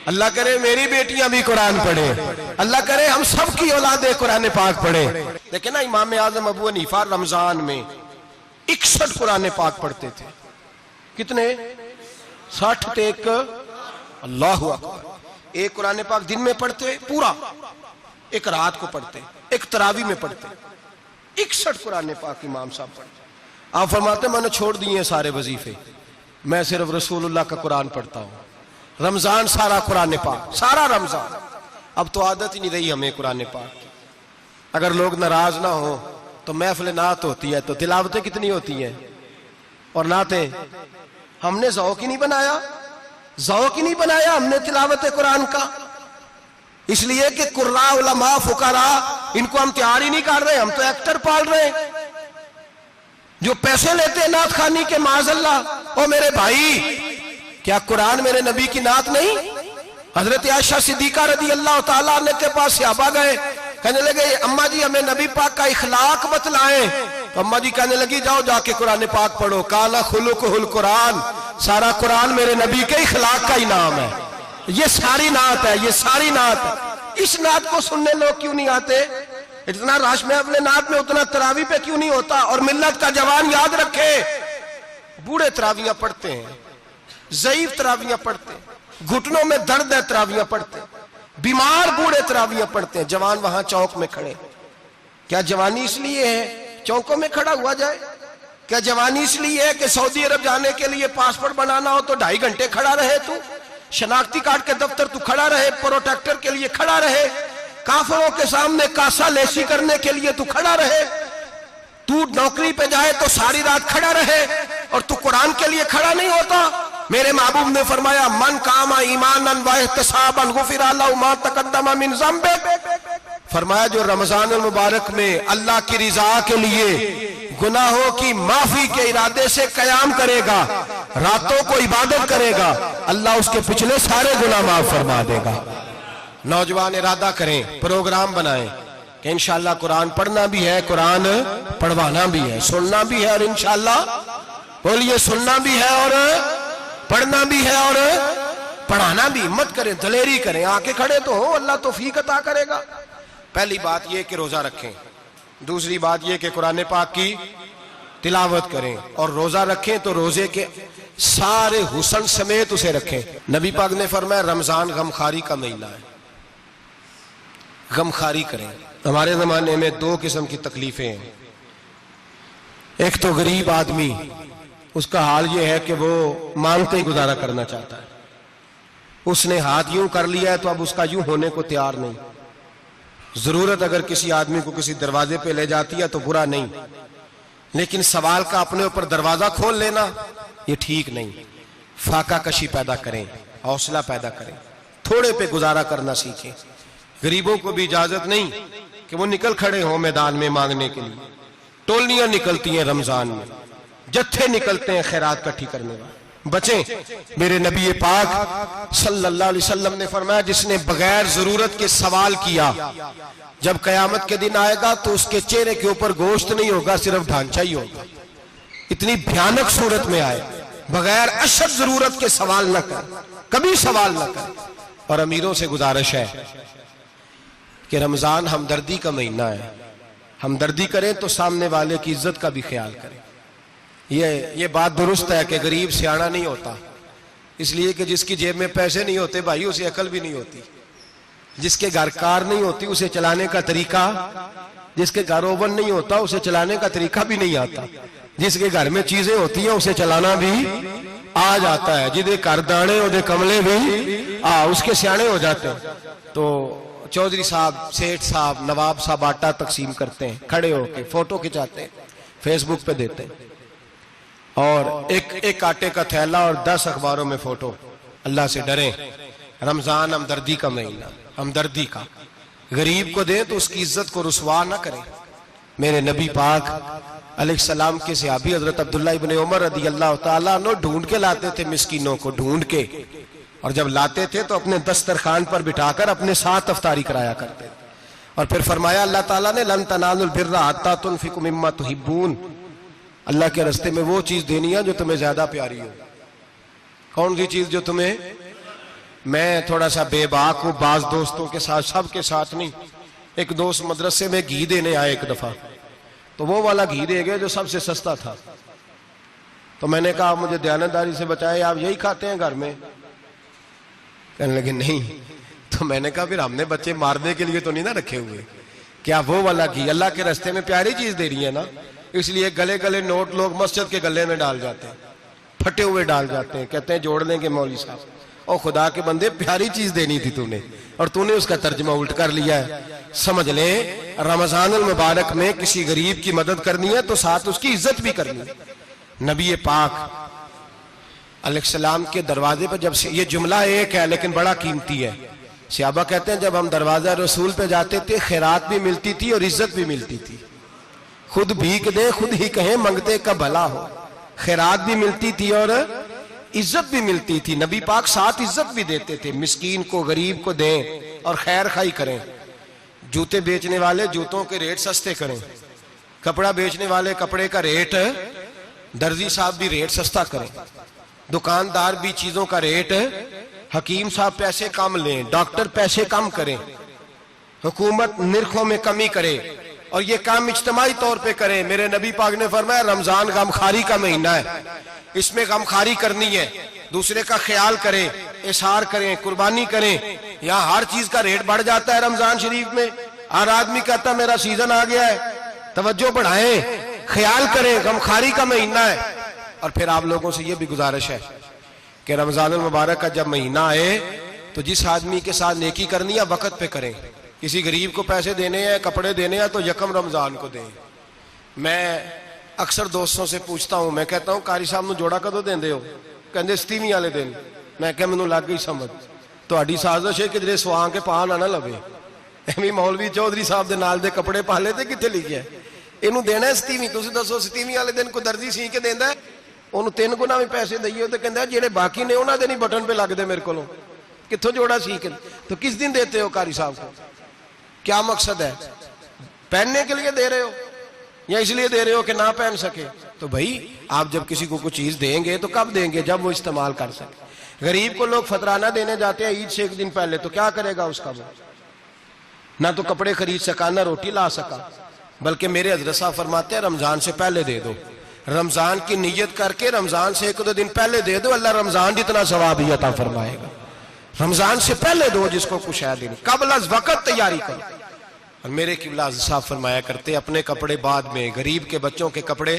अल्लाह करे मेरी बेटियां भी कुरान पढ़े, अल्लाह करे हम सब की औलादे कुरान पाक पढ़े। लेकिन ना इमाम आजम अबू हनीफा रमजान में 61 कुरान पाक पढ़ते थे। कितने? 60 टेक। अल्लाहु अकबर। एक कुरान पाक दिन में पढ़ते पूरा, एक रात को पढ़ते, एक तरावी में पढ़ते। 61 कुरान पाक इमाम साहब पढ़ते। आप फरमाते मैंने छोड़ दिए सारे वजीफे, मैं सिर्फ रसूलुल्लाह का कुरान पढ़ता हूं। रमजान सारा कुरान पाक, सारा रमजान। अब तो आदत ही नहीं रही हमें कुरान पाक की। अगर लोग नाराज ना हो तो महफिल नात होती है तो तिलावतें कितनी होती हैं, और नातें हमने ज़ौक़ ही नहीं बनाया, ज़ौक़ ही नहीं बनाया हमने तिलावत कुरान का। इसलिए कि कुर्रा उलमा फुकरा इनको हम तैयार ही नहीं कर रहे, हम तो एक्टर पाल रहे हैं जो पैसे लेते हैं नात खानी के। माज़अल्लाह। ओ मेरे भाई, क्या कुरान मेरे नबी की नात नहीं? हजरत आयशा सिद्दीका रज़ी अल्लाह ताला अन्हा के पास सहाबा गए, कहने लगे अम्मा जी हमें नबी पाक का इखलाक बतलाएं। तो अम्मा जी कहने लगी जाओ जाके कुरान पाक पढ़ो, काला खुलुकुहुल कुरान, सारा कुरान मेरे नबी के इखलाक का ही नाम है। ये सारी नात है, ये सारी नात है। इस नात को सुनने लोग क्यों नहीं आते? इतना राश में अपने नात में, उतना तरावी पे क्यों नहीं होता? और मिल्लत का जवान याद रखे, बूढ़े तरावियां पढ़ते हैं, ज़ईफ तरावियां पढ़ते हैं, घुटनों में दर्द है तरावियां पढ़ते हैं, बीमार बूढ़े तरावियां पढ़ते हैं, जवान वहां चौक में खड़े। क्या जवानी इसलिए है चौकों में खड़ा हुआ जाए? क्या जवानी इसलिए है कि सऊदी अरब जाने के लिए पासपोर्ट बनाना हो तो 2.5 घंटे खड़ा रहे तू, शनाख्ती कार्ड के दफ्तर तू खड़ा रहे, प्रोटेक्टर के लिए खड़ा रहे, काफिरों के सामने कासा लेसी करने के लिए तू खड़ा रहे, तू नौकरी पे जाए तो सारी रात खड़ा रहे, और तू कुरान के लिए खड़ा नहीं होता? मेरे महबूब ने फरमाया मन कामा ईमानन व इहतिसाबन गुफिरा लहु मा तक़द्दम मिन ज़ंबि। फरमाया जो रमजान मुबारक में अल्लाह की रिजा के लिए गुनाहों की माफी के इरादे से कयाम करेगा, रातों को इबादत करेगा, अल्लाह उसके पिछले सारे गुनाह माफ फरमा देगा। नौजवान इरादा करें, प्रोग्राम बनाएं कि इंशाअल्लाह कुरान पढ़ना भी है, कुरान पढ़वाना भी है, सुनना भी है, और इंशाअल्लाह बोलिए सुनना भी है और पढ़ना भी है और पढ़ाना भी। हिम्मत करें, दलेरी करें, आके खड़े तो हो, अल्लाह तौफीक अता करेगा। पहली बात यह कि रोजा रखें, दूसरी बात यह कि कुरान पाक की तिलावत करें, और रोजा रखें तो रोजे के सारे हुस्न समेत उसे रखें। नबी पाक ने फरमाया रमजान गमखारी का महीना है, गमखारी करें। हमारे जमाने में 2 किस्म की तकलीफें हैं। एक तो गरीब आदमी, उसका हाल यह है कि वो मांगते ही गुजारा करना चाहता है, उसने हाथ यूं कर लिया है तो अब उसका यूं होने को तैयार नहीं। जरूरत अगर किसी आदमी को किसी दरवाजे पे ले जाती है तो बुरा नहीं, लेकिन सवाल का अपने ऊपर दरवाजा खोल लेना ये ठीक नहीं। फाका कशी पैदा करें, हौसला पैदा करें, थोड़े पे गुजारा करना सीखें। गरीबों को भी इजाजत नहीं कि वो निकल खड़े हों मैदान में मांगने के लिए। टोलियां निकलती हैं रमजान में, जत्थे निकलते हैं खैरात इकट्ठी करने वाले। बचें। मेरे नबी पाक सल्लल्लाहु अलैहि वसल्लम ने फरमाया जिसने बगैर जरूरत के सवाल किया, जब कयामत के दिन आएगा तो उसके चेहरे के ऊपर गोश्त नहीं होगा, सिर्फ ढांचा ही होगा। इतनी भयानक सूरत में आए, बगैर अशद जरूरत के सवाल न कर, कभी सवाल न कर। और अमीरों से गुजारिश है कि रमजान हमदर्दी का महीना है, हमदर्दी करें तो सामने वाले की इज्जत का भी ख्याल करें। ये बात दुरुस्त है कि गरीब सियाना नहीं होता, इसलिए कि जिसकी जेब में पैसे नहीं होते भाई उसे अकल भी नहीं होती। जिसके घर कार नहीं होती उसे चलाने का तरीका, जिसके घर ओवन नहीं होता उसे चलाने का तरीका भी नहीं आता। जिसके घर में चीजें होती हैं उसे चलाना भी आ जाता है। जिदे घर दाने ओदे कमले भी उसके सियाने हो जाते हैं। तो चौधरी साहब, सेठ साहब, नवाब साहब आटा तकसीम करते हैं, खड़े होके फोटो खिंचाते हैं, फेसबुक पे देते हैं, और एक आटे का थैला और 10 अखबारों में फोटो। अल्लाह से डरें। रमजान हमदर्दी का महीना, हमदर्दी का। गरीब को दें तो उसकी इज्जत को रुसवा ना करें। मेरे नबी पाक अलैहिस्सलाम के सहाबी हजरत अब्दुल्ला इब्न उमर रज़ी अल्लाह तआला अन्हु ढूंढ के लाते थे मिस्कीनों को, ढूंढ के और जब लाते थे तो अपने दस्तरखान पर बिठाकर अपने साथ अफ्तारी कराया करते। और फिर फरमाया अल्लाह ताला ने, लन तनालुल बिर्रा हत्ता तुनफिकु मिम्मा तुहिब्बून, अल्लाह के रास्ते में वो चीज देनी है जो तुम्हें ज्यादा प्यारी हो। कौन सी चीज जो तुम्हें, मैं थोड़ा सा बेबाक हूं, बाज दोस्तों के साथ, सबके साथ नहीं। एक दोस्त मदरसे में घी देने आए एक दफा, तो वो वाला घी दे गए जो सबसे सस्ता था। तो मैंने कहा मुझे दयानतदारी से बचाए, आप यही खाते हैं घर में? कहने लगे नहीं। तो मैंने कहा फिर हमने बच्चे मारने के लिए तो नहीं ना रखे हुए, क्या वो वाला घी अल्लाह के रास्ते में प्यारी चीज दे रही है ना, इसलिए गले गले नोट लोग मस्जिद के गले में डाल जाते हैं, फटे हुए डाल जाते हैं, कहते हैं जोड़ लेंगे मौलवी साहब। और खुदा के बंदे, प्यारी चीज देनी थी तूने और तूने उसका तर्जमा उल्ट कर लिया है। समझ ले, रमजानुल मुबारक में किसी गरीब की मदद करनी है तो साथ उसकी इज्जत भी करनी है। नबी पाक अलैहिस्सलाम के दरवाजे पर जब से, ये जुमला एक है लेकिन बड़ा कीमती है, सहाबा कहते हैं जब हम दरवाजा रसूल पे जाते थे खैरात भी मिलती थी और इज्जत भी मिलती थी। खुद भीख दे खुद ही कहें मंगते का भला हो, खैरात भी मिलती थी और इज्जत भी मिलती थी। नबी पाक साथ इज्जत भी देते थे, मिस्कीन को गरीब को दें और खैर खाई करें। जूते बेचने वाले जूतों के रेट सस्ते करें, कपड़ा बेचने वाले कपड़े का रेट, दर्जी साहब भी रेट सस्ता करें, दुकानदार भी चीजों का रेट, हकीम साहब पैसे कम लें, डॉक्टर पैसे कम करें, हुकूमत निर्खों में कमी करे और ये काम इज्तिमाई तौर पे करें। मेरे नबी पाक ने फरमाया रमजान गमखारी का महीना है, इसमें गमखारी करनी है, दूसरे का ख्याल करें, इशार करें, कुर्बानी करें। यहाँ हर चीज का रेट बढ़ जाता है रमजान शरीफ में। हर आदमी कहता मेरा सीजन आ गया है, तवज्जो बढ़ाएं, ख्याल करें, गमखारी का महीना है। और फिर आप लोगों से ये भी गुजारिश है कि रमजानुल मुबारक का जब महीना आए तो जिस आदमी के साथ नेकी करनी है वक्त पे करें। किसी गरीब को पैसे देने हैं, कपड़े देने हैं तो यकम रमजान को दें। मैं अक्सर दोस्तों से पूछता हूं, मैं कहता हूं कारी साहब नूं जोड़ा कदों देंदे हो? कहंदे 27वीं वाले दिन। मैं कहा मैनूं लग गई समझ, तुहाडी साजिश है किधरे सवा के पा ना लवे। एवं मौलवी चौधरी साहब दे नाल दे कपड़े पा ले ते कित्थे लिखिआ इहनूं देना 27वीं। तुसीं दसो 27वीं वाले दिन कोई दर्जी सी के देंदा है, ਉਹਨੂੰ 3 ਗੁਣਾ ਵੀ ਪੈਸੇ ਦਈਏ तो कहता ਜਿਹੜੇ बाकी ने ਉਹਨਾਂ ਦੇ नहीं बटन पे लगते मेरे को, कितों जोड़ा सीख। तो किस दिन देते हो कारी साहब को? क्या मकसद है? पहनने के लिए दे रहे हो या इसलिए दे रहे हो कि ना पहन सके? तो भाई आप जब किसी को कुछ चीज देंगे तो कब देंगे? जब वो इस्तेमाल कर सके। गरीब को लोग फतराना देने जाते हैं ईद से एक दिन पहले, तो क्या करेगा उसका? वो ना तो कपड़े खरीद सका ना रोटी ला सका। बल्कि मेरे हजरत साहब फरमाते हैं रमजान से पहले दे दो, रमजान की नियत करके रमजान से 1-2 दिन पहले दे दो, अल्लाह रमजान जितना सवाब ही अता फरमाएगा। रमजान से पहले दो जिसको कुछ है दिन, कबल अज़ वक़्त तैयारी करो। और मेरे किबला साहब फरमाया करते अपने कपड़े बाद में, गरीब के बच्चों के कपड़े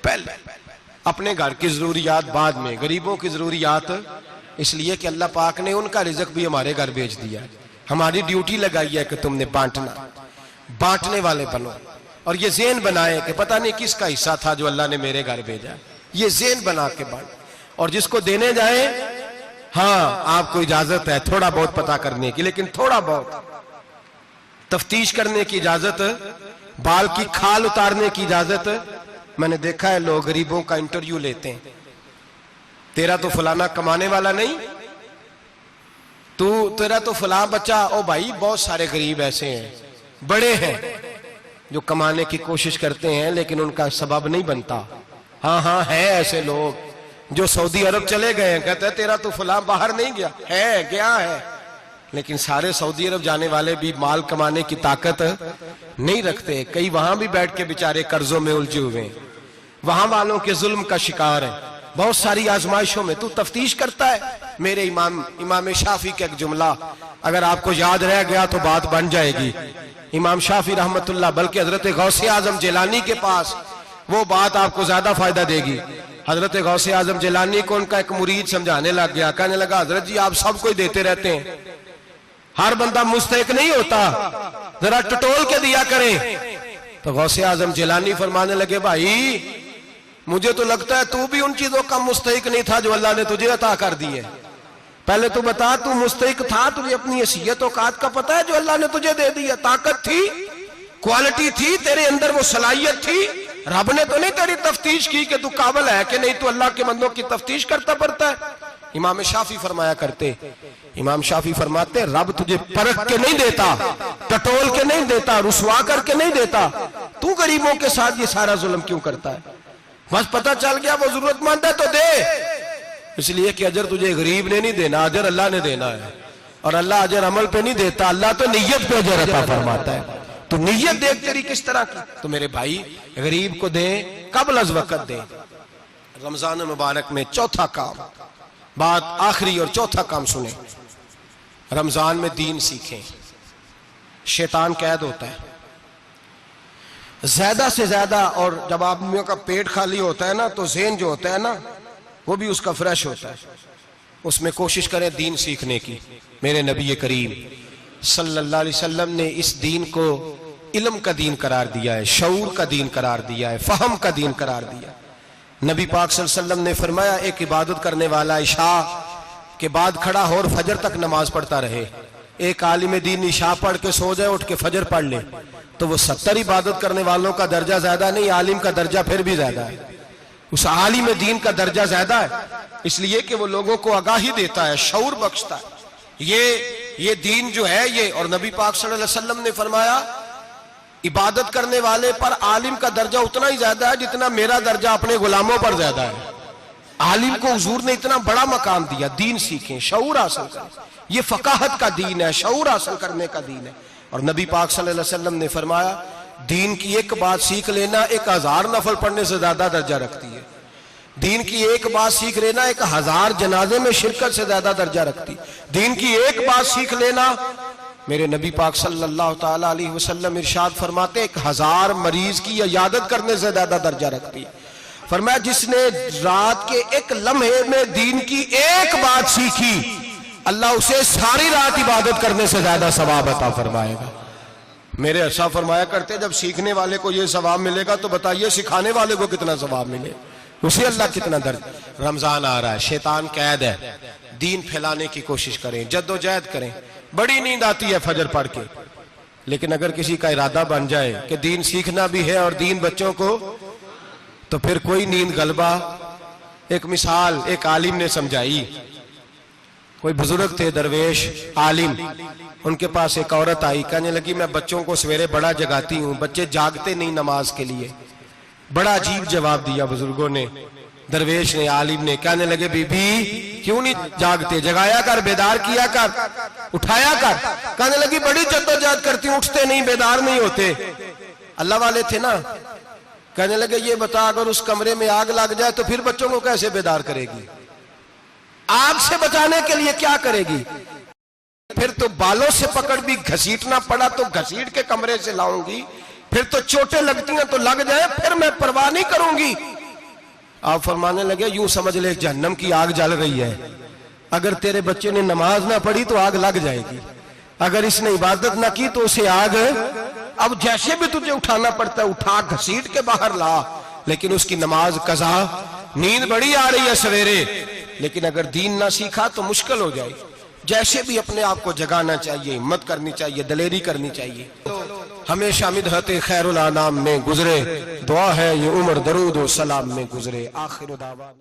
पहले, अपने घर की जरूरियात बाद में, गरीबों की जरूरियात। इसलिए कि अल्लाह पाक ने उनका रिज़्क़ भी हमारे घर भेज दिया। हमारी ड्यूटी लगाई है कि तुमने बांटना, बांटने वाले बनो। और ये ज़हन बनाए कि पता नहीं किसका हिस्सा था जो अल्लाह ने मेरे घर भेजा, ये ज़हन बना के बांट। और जिसको देने जाए, हाँ आपको इजाजत है थोड़ा बहुत पता करने की, लेकिन थोड़ा बहुत तफ्तीश करने की इजाजत, बाल की खाल उतारने की इजाजत। मैंने देखा है लोग गरीबों का इंटरव्यू लेते हैं, तेरा तो फलाना कमाने वाला नहीं, तेरा तो फलां बच्चा। ओ भाई बहुत सारे गरीब ऐसे हैं, बड़े हैं जो कमाने की कोशिश करते हैं लेकिन उनका सबब नहीं बनता। हाँ हाँ है ऐसे लोग जो सऊदी अरब चले गए हैं, कहते हैं तेरा तो फलां बाहर नहीं गया है, गया है, लेकिन सारे सऊदी अरब जाने वाले भी माल कमाने की ताकत नहीं रखते। कई वहां भी बैठ के बेचारे कर्जों में उलझे हुए हैं, वहां वालों के जुल्म का शिकार है। बहुत सारी आजमाइशों में तू तफ्तीश करता है। मेरे इमाम शाफी का एक जुमला अगर आपको याद रह गया तो बात बन जाएगी। इमाम शाफी रहमतुल्लाह, बल्कि हजरत गौसे आजम जिलानी के पास वो बात आपको ज्यादा फायदा देगी। हजरत गौसे आजम जिलानी को उनका एक मुरीद समझाने लग गया, कहने लगा हजरत जी आप सबको ही देते रहते हैं, हर बंदा मुस्तहिक नहीं होता, जरा टटोल के दिया करें। तो गौसे आजम जिलानी फरमाने लगे भाई मुझे तो लगता है तू भी उन चीजों का मुस्तहिक नहीं था जो अल्लाह ने तुझे अता कर दी है। पहले तू बता तू मुस्तहिक था, तुझे अपनी हैसियत औकात का पता है जो अल्लाह ने तुझे दे दी है? ताकत थी, क्वालिटी थी, तेरे अंदर वो सलाहियत थी। रब ने तो नहीं तेरी तफ्तीश की कि तू काबिल है कि नहीं, तू अल्लाह के बंदों की तफ्तीश करता पड़ता है। इमाम शाफी फरमाया करते, इमाम शाफी फरमाते रब तुझे परख के नहीं देता, टटोल के नहीं देता, रुसवा करके नहीं देता, तू गरीबों के साथ ये सारा जुल्म क्यों करता है? बस पता चल गया वो जरूरतमंद है तो दे, इसलिए कि अजर तुझे गरीब ने नहीं देना, अजर अल्लाह ने देना है। और अल्लाह अजर अमल पे नहीं देता, अल्लाह तो नियत पे अजर अता फरमाता है। तो नियत देख तेरी किस तरह की। तो मेरे भाई गरीब को दे, कबल अज वक़्त दे। रमजान मुबारक में चौथा काम, बात आखिरी और चौथा काम सुने, रमजान में दीन सीखें। शैतान कैद होता है ज्यादा से ज्यादा, और जब आदमियों का पेट खाली होता है ना तो ज़हन जो होता है ना वो भी उसका फ्रेश होता है। उसमें कोशिश करें दीन सीखने की। मेरे नबी करीम सल्लल्लाहु अलैहि वसल्लम ने इस दीन को इल्म का दीन करार दिया है, शऊर का दीन करार दिया है, फहम का दीन करार दिया। नबी पाक सल्लल्लाहु अलैहि वसल्लम ने फरमाया एक इबादत करने वाला इशा के बाद खड़ा हो और फजर तक नमाज पढ़ता रहे। एक आलिम दीन इशा पढ़ के सो जाए, उठ के फजर पढ़ ले, तो वो 70 इबादत करने वालों का दर्जा ज्यादा नहीं, आलिम का दर्जा फिर भी ज्यादा है। उस आलिम दीन का दर्जा ज्यादा है, इसलिए कि वो लोगों को आगाही देता है, शऊर बख्शता है। ये दीन जो है ये, और नबी पाक सल्लल्लाहु अलैहि वसल्लम ने फरमाया इबादत करने वाले पर आलिम का दर्जा उतना ही ज्यादा है जितना मेरा दर्जा अपने गुलामों पर ज्यादा है। आलिम को हुजूर ने इतना बड़ा मकाम दिया। दीन सीखें, शऊर हासिल करें, ये फकाहत का दीन है, शऊर हासिल करने का दीन है। और नबी पाक सल्लल्लाहु अलैहि वसल्लम ने फरमाया दीन की एक बात सीख लेना 1000 नफल पढ़ने से ज्यादा दर्जा रखती है। दीन की एक बात सीख लेना 1000 जनाजे में शिरकत से ज्यादा दर्जा रखती। दीन की एक बात सीख लेना, मेरे नबी पाक सल्लल्लाहु ताला अलैहि वसल्लम इरशाद फरमाते 1000 मरीज की इयादत करने से ज्यादा दर्जा रखती। फरमाया जिसने रात के एक लम्हे में दीन की एक बात सीखी, अल्लाह उसे सारी रात इबादत करने से ज्यादा सवाब अता फरमाएगा। मेरे अर्शा फरमाया करते जब सीखने वाले को यह सवाब मिलेगा तो बताइए सिखाने वाले को कितना सवाब मिले, उसे अल्लाह कितना दर्द। रमजान आ रहा है, शैतान कैद है, दीन फैलाने की कोशिश करें, जद्दोजहद करें। बड़ी नींद आती है फजर पढ़ के, लेकिन अगर किसी का इरादा बन जाए कि दीन सीखना भी है और दीन बच्चों को, तो फिर कोई नींद गलबा। एक मिसाल एक आलिम ने समझाई। कोई बुजुर्ग थे दरवेश आलिम, उनके पास एक औरत आई, कहने लगी मैं बच्चों को सवेरे बड़ा जगाती हूँ, बच्चे जागते नहीं नमाज के लिए। बड़ा अजीब जवाब दिया बुजुर्गों ने, दरवेश ने, आलिम ने। कहने लगे बीबी क्यों नहीं जागते, जगाया कर, बेदार किया कर, उठाया कर। कहने लगी बड़ी जद्दोजहद करती हूँ, उठते नहीं, बेदार नहीं होते। अल्लाह वाले थे ना। कहने लगे ये बता अगर उस कमरे में आग लग जाए तो फिर बच्चों को कैसे बेदार करेगी? आग से बचाने के लिए क्या करेगी? फिर तो बालों से पकड़ भी घसीटना पड़ा तो घसीट के कमरे से लाऊंगी, फिर तो चोटें लगती हैं तो लग जाए, फिर मैं परवाह नहीं करूंगी। आप फरमाने लगे यूं समझ ले जहन्नम की आग जल रही है, अगर तेरे बच्चे ने नमाज ना पढ़ी तो आग लग जाएगी, अगर इसने इबादत ना की तो उसे आग, अब जैसे भी तुझे उठाना पड़ता है उठा घसीट के बाहर ला, लेकिन उसकी नमाज कज़ा। नींद बड़ी आ रही है सवेरे, लेकिन अगर दीन ना सीखा तो मुश्किल हो जाए। जैसे भी अपने आप को जगाना चाहिए, हिम्मत करनी चाहिए, दलेरी करनी चाहिए। तो हमेशा मिदहते खैरुल आनाम में गुजरे, दुआ है ये उम्र दरूद व सलाम में गुजरे। आखिर दावा।